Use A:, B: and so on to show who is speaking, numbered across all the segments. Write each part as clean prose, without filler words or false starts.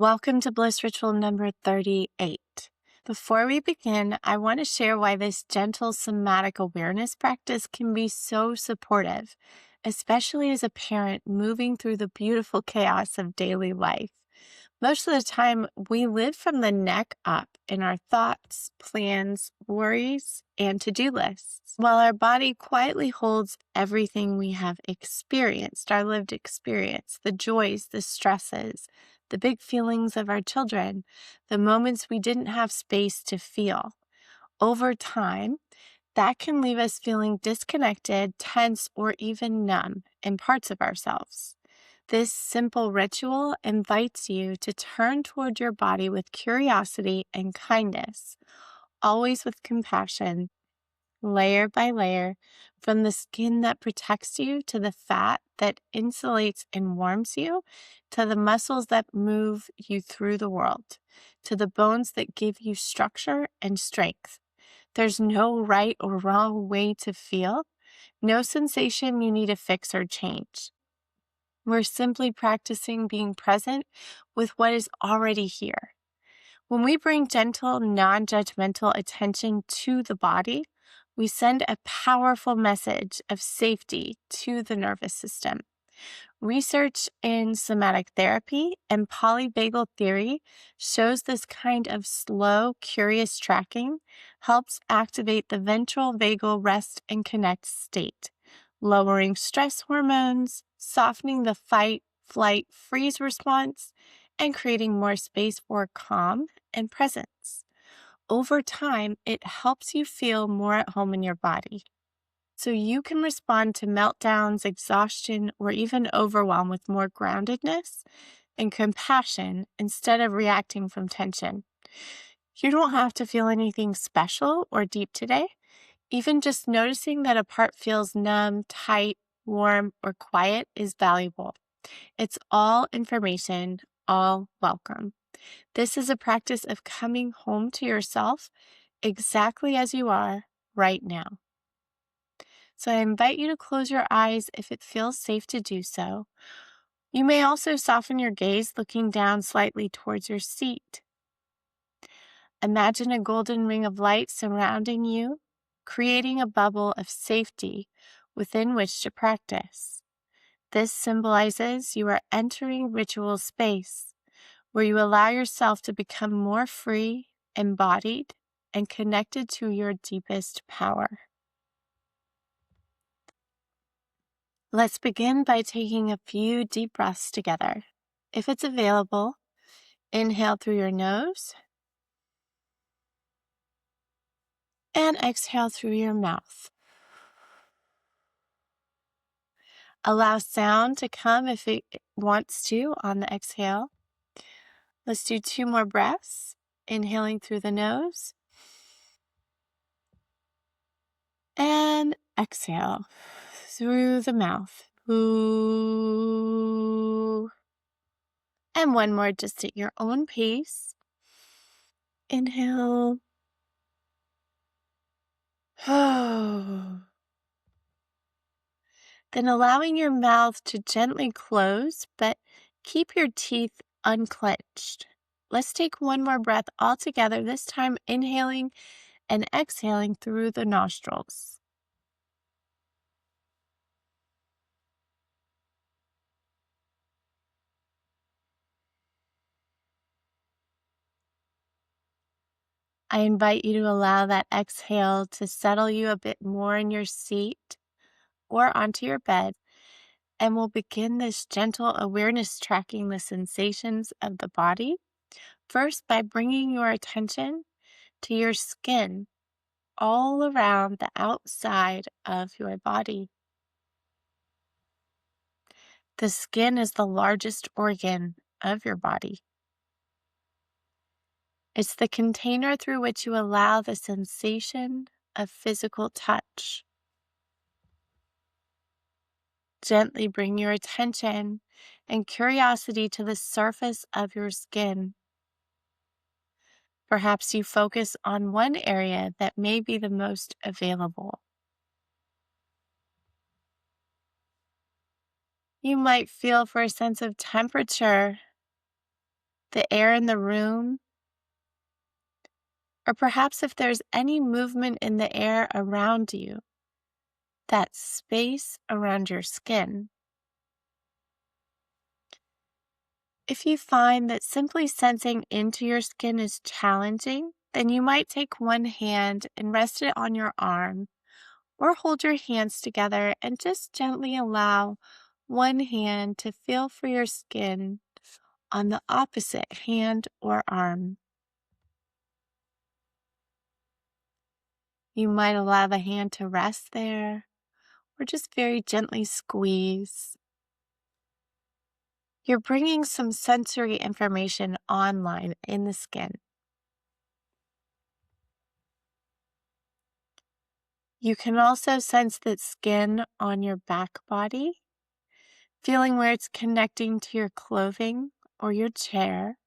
A: Welcome to Bliss Ritual number 38. Before we begin, I want to share why this gentle somatic awareness practice can be so supportive, especially as a parent moving through the beautiful chaos of daily life. Most of the time, we live from the neck up in our thoughts, plans, worries, and to-do lists, while our body quietly holds everything we have experienced, our lived experience, the joys, the stresses, the big feelings of our children, the moments we didn't have space to feel. Over time, that can leave us feeling disconnected, tense, or even numb in parts of ourselves. This simple ritual invites you to turn toward your body with curiosity and kindness, always with compassion, layer by layer, from the skin that protects you to the fat that insulates and warms you, to the muscles that move you through the world, to the bones that give you structure and strength. There's no right or wrong way to feel, no sensation you need to fix or change. We're simply practicing being present with what is already here. When we bring gentle, non-judgmental attention to the body, we send a powerful message of safety to the nervous system. Research in somatic therapy and polyvagal theory shows this kind of slow, curious tracking helps activate the ventral vagal rest and connect state, lowering stress hormones, softening the fight, flight, freeze response, and creating more space for calm and presence. Over time, it helps you feel more at home in your body, so you can respond to meltdowns, exhaustion, or even overwhelm with more groundedness and compassion instead of reacting from tension. You don't have to feel anything special or deep today. Even just noticing that a part feels numb, tight, warm, or quiet is valuable. It's all information, all welcome. This is a practice of coming home to yourself exactly as you are right now. So I invite you to close your eyes if it feels safe to do so. You may also soften your gaze, looking down slightly towards your seat. Imagine a golden ring of light surrounding you, creating a bubble of safety within which to practice. This symbolizes you are entering ritual space, where you allow yourself to become more free, embodied, and connected to your deepest power. Let's begin by taking a few deep breaths together. If it's available, inhale through your nose and exhale through your mouth. Allow sound to come if it wants to on the exhale. Let's do 2 more breaths, inhaling through the nose and exhale through the mouth. Ooh. And 1 more just at your own pace. Inhale. Then allowing your mouth to gently close, but keep your teeth unclenched. Let's take 1 more breath all together, this time inhaling and exhaling through the nostrils. I invite you to allow that exhale to settle you a bit more in your seat or onto your bed, and we'll begin this gentle awareness tracking the sensations of the body, first by bringing your attention to your skin all around the outside of your body. The skin is the largest organ of your body. It's the container through which you allow the sensation of physical touch. Gently bring your attention and curiosity to the surface of your skin. Perhaps you focus on one area that may be the most available. You might feel for a sense of temperature the air in the room, or perhaps if there's any movement in the air around you, that space around your skin. If you find that simply sensing into your skin is challenging, then you might take one hand and rest it on your arm, or hold your hands together and just gently allow one hand to feel for your skin on the opposite hand or arm. You might allow the hand to rest there, or just very gently squeeze. You're bringing some sensory information online in the skin. You can also sense that skin on your back body, feeling where it's connecting to your clothing or your chair.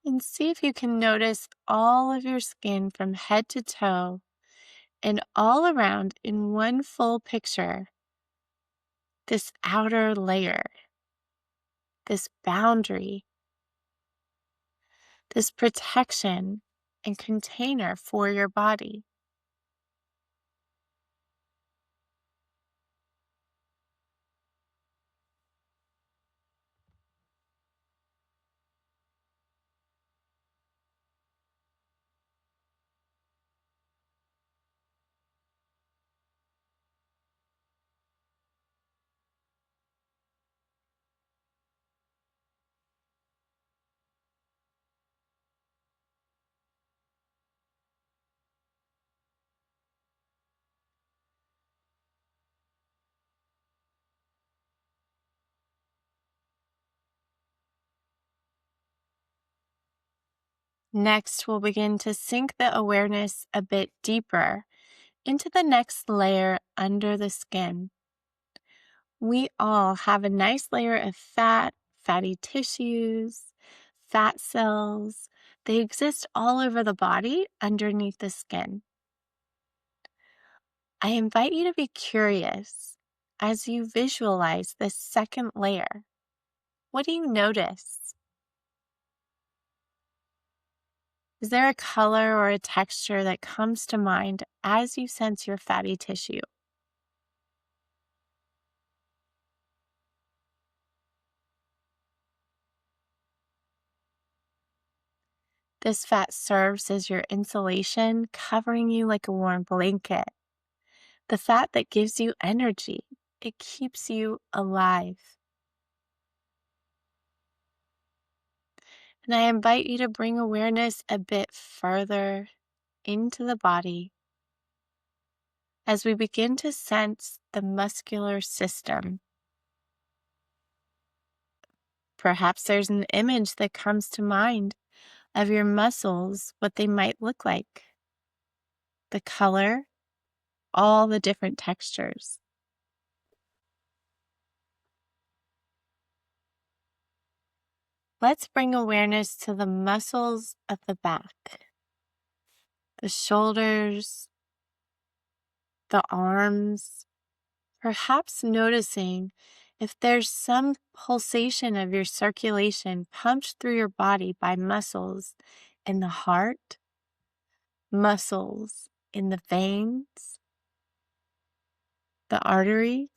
A: And see if you can notice all of your skin from head to toe and all around in one full picture. This outer layer, this boundary, this protection and container for your body. Next, we'll begin to sink the awareness a bit deeper into the next layer under the skin. We all have a nice layer of fat, fatty tissues, fat cells. They exist all over the body underneath the skin. I invite you to be curious as you visualize this second layer. What do you notice? Is there a color or a texture that comes to mind as you sense your fatty tissue? This fat serves as your insulation, covering you like a warm blanket. The fat that gives you energy, it keeps you alive. And I invite you to bring awareness a bit further into the body as we begin to sense the muscular system. Perhaps there's an image that comes to mind of your muscles, what they might look like, the color, all the different textures. Let's bring awareness to the muscles of the back, the shoulders, the arms, perhaps noticing if there's some pulsation of your circulation pumped through your body by muscles in the heart, muscles in the veins, the arteries.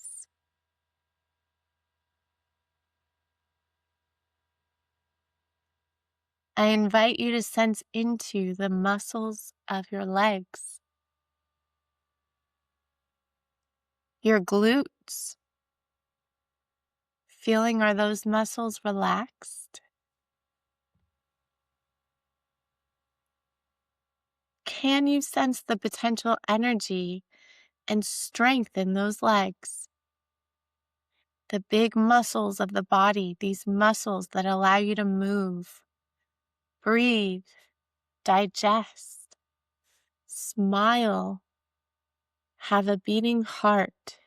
A: I invite you to sense into the muscles of your legs, your glutes. Feeling, are those muscles relaxed? Can you sense the potential energy and strength in those legs? The big muscles of the body, these muscles that allow you to move, breathe, digest, smile, have a beating heart.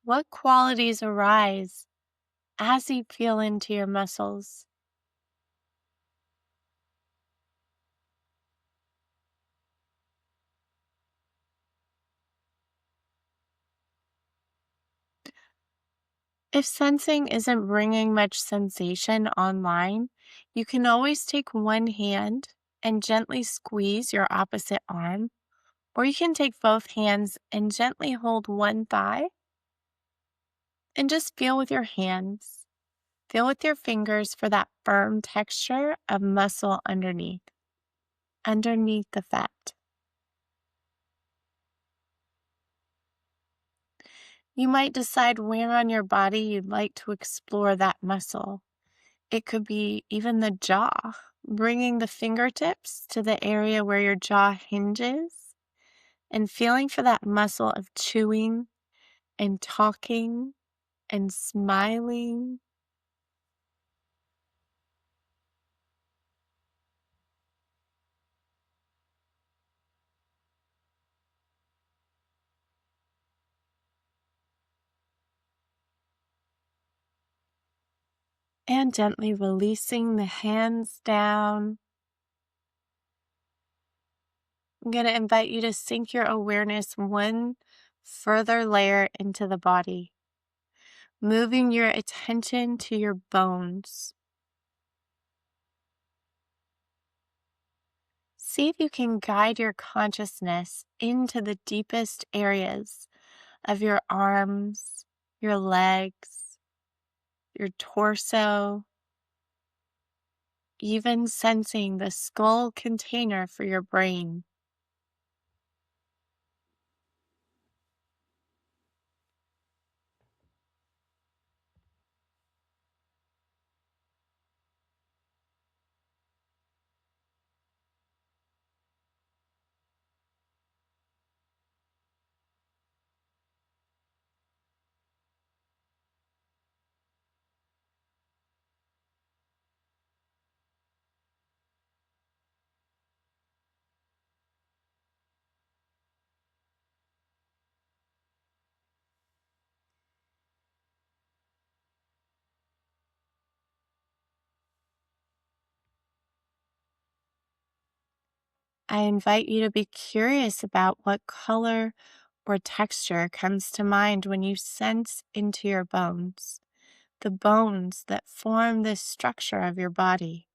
A: What qualities arise as you feel into your muscles? If sensing isn't bringing much sensation online, you can always take one hand and gently squeeze your opposite arm, or you can take both hands and gently hold one thigh and just feel with your hands. Feel with your fingers for that firm texture of muscle underneath the fat. You might decide where on your body you'd like to explore that muscle. It could be even the jaw, bringing the fingertips to the area where your jaw hinges and feeling for that muscle of chewing and talking and smiling. And gently releasing the hands down. I'm going to invite you to sink your awareness one further layer into the body, moving your attention to your bones. See if you can guide your consciousness into the deepest areas of your arms, your legs, your torso, even sensing the skull container for your brain. I invite you to be curious about what color or texture comes to mind when you sense into your bones, the bones that form this structure of your body,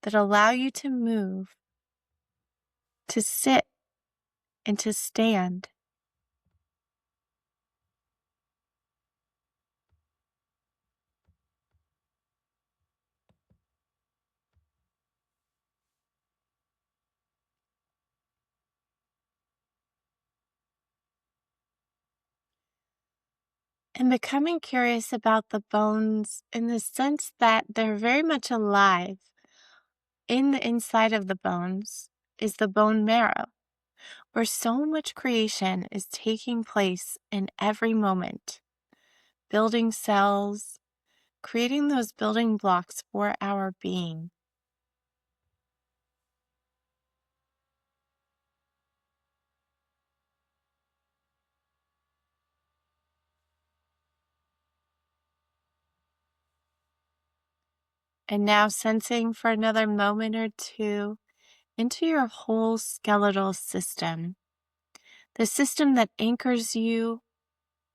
A: that allow you to move, to sit, and to stand. And becoming curious about the bones in the sense that they're very much alive. In the inside of the bones is the bone marrow, where so much creation is taking place in every moment, building cells, creating those building blocks for our being. And now sensing for another moment or two into your whole skeletal system, the system that anchors you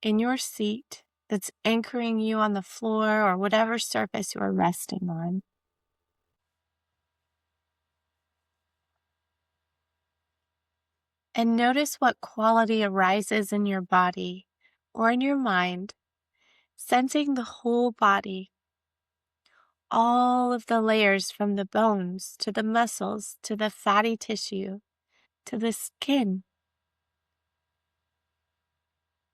A: in your seat, that's anchoring you on the floor or whatever surface you are resting on. And notice what quality arises in your body or in your mind, sensing the whole body, all of the layers from the bones to the muscles to the fatty tissue to the skin.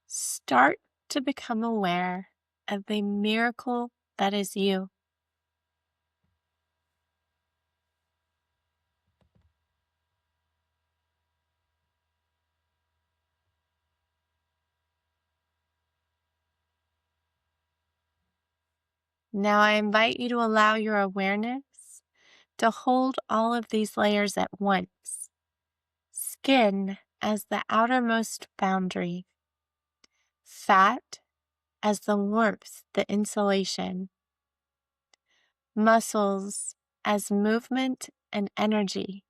A: Start to become aware of the miracle that is you. Now I invite you to allow your awareness to hold all of these layers at once. Skin as the outermost boundary, Fat as the warmth, the insulation. Muscles as movement and energy.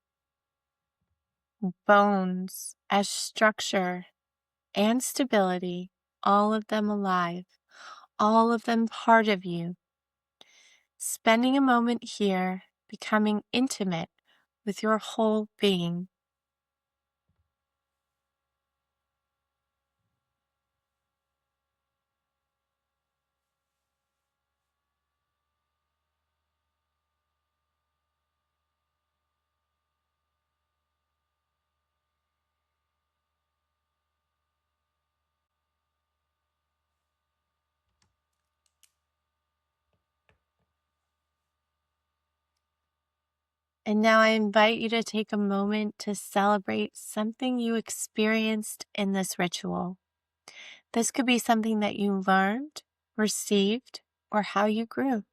A: Bones as structure and stability, all of them alive, all of them part of you. Spending a moment here, becoming intimate with your whole being. And now I invite you to take a moment to celebrate something you experienced in this ritual. This could be something that you learned, received, or how you grew.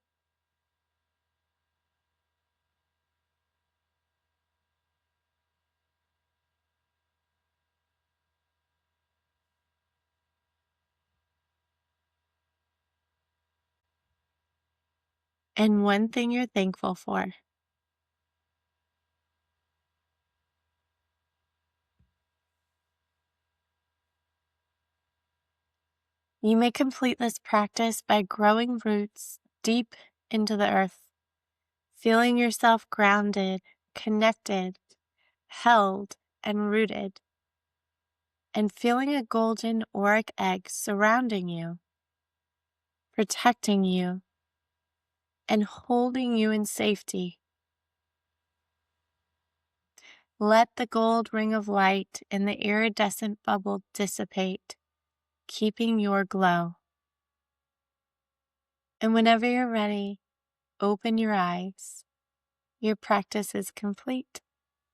A: And one thing you're thankful for. You may complete this practice by growing roots deep into the earth, feeling yourself grounded, connected, held, and rooted, and feeling a golden auric egg surrounding you, protecting you, and holding you in safety. Let the gold ring of light in the iridescent bubble dissipate, keeping your glow. And whenever you're ready, open your eyes. Your practice is complete.